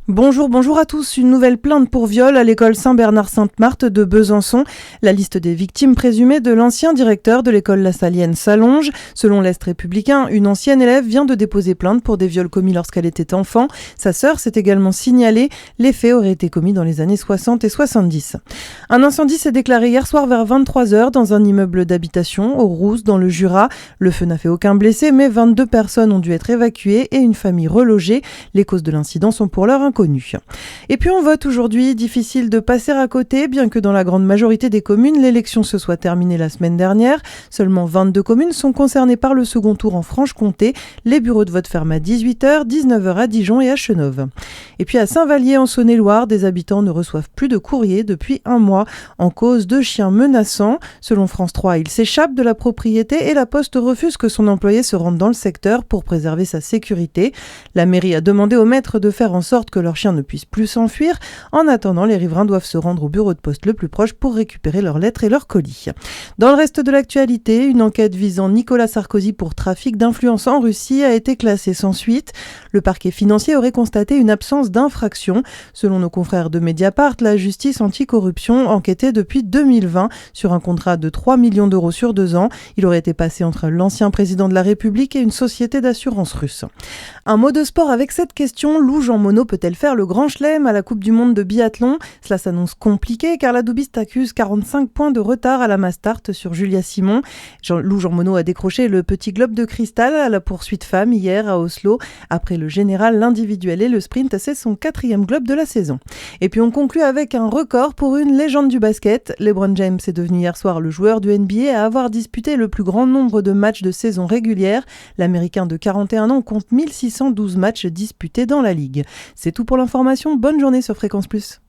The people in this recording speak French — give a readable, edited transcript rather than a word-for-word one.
Bonjour à tous. Une nouvelle plainte pour viol à l'école Saint-Bernard-Sainte-Marthe de Besançon. La liste des victimes présumées de l'ancien directeur de l'école Lassalienne s'allonge. Selon l'Est républicain, une ancienne élève vient de déposer plainte pour des viols commis lorsqu'elle était enfant. Sa sœur s'est également signalée. Les faits auraient été commis dans les années 60 et 70. Un incendie s'est déclaré hier soir vers 23h dans un immeuble d'habitation au Rousse dans le Jura. Le feu n'a fait aucun blessé, mais 22 personnes ont dû être évacuées et une famille relogée. Les causes de l'incident sont pour l'heure inconnues. Et puis on vote aujourd'hui, difficile de passer à côté, bien que dans la grande majorité des communes, l'élection se soit terminée la semaine dernière. Seulement 22 communes sont concernées par le second tour en Franche-Comté. Les bureaux de vote ferment à 18h, 19h à Dijon et à Chenôve. Et puis à Saint-Vallier en Saône-et-Loire, des habitants ne reçoivent plus de courrier depuis un mois en cause de chiens menaçants. Selon France 3, ils s'échappent de la propriété et la Poste refuse que son employé se rende dans le secteur pour préserver sa sécurité. La mairie a demandé aux maîtres de faire en sorte que leurs chiens ne puissent plus s'enfuir. En attendant, les riverains doivent se rendre au bureau de poste le plus proche pour récupérer leurs lettres et leurs colis. Dans le reste de l'actualité, une enquête visant Nicolas Sarkozy pour trafic d'influence en Russie a été classée sans suite. Le parquet financier aurait constaté une absence d'infraction. Selon nos confrères de Mediapart, la justice anticorruption enquêtait depuis 2020 sur un contrat de 3 millions d'euros sur 2 ans. Il aurait été passé entre l'ancien président de la République et une société d'assurance russe. Un mot de sport avec cette question, Lou Jean Monod peut-elle faire le grand chelem à la Coupe du Monde de biathlon? Cela s'annonce compliqué car la doubiste accuse 45 points de retard à la Mastart sur Julia Simon. Lou Jean Monod a décroché le petit globe de cristal à la poursuite femme hier à Oslo. Après le général, l'individuel et le sprint, c'est son 4e globe de la saison. Et puis on conclut avec un record pour une légende du basket. LeBron James est devenu hier soir le joueur du NBA à avoir disputé le plus grand nombre de matchs de saison régulière. L'Américain de 41 ans compte 1612 matchs disputés dans la ligue. C'est tout pour l'information. Bonne journée sur Fréquence Plus.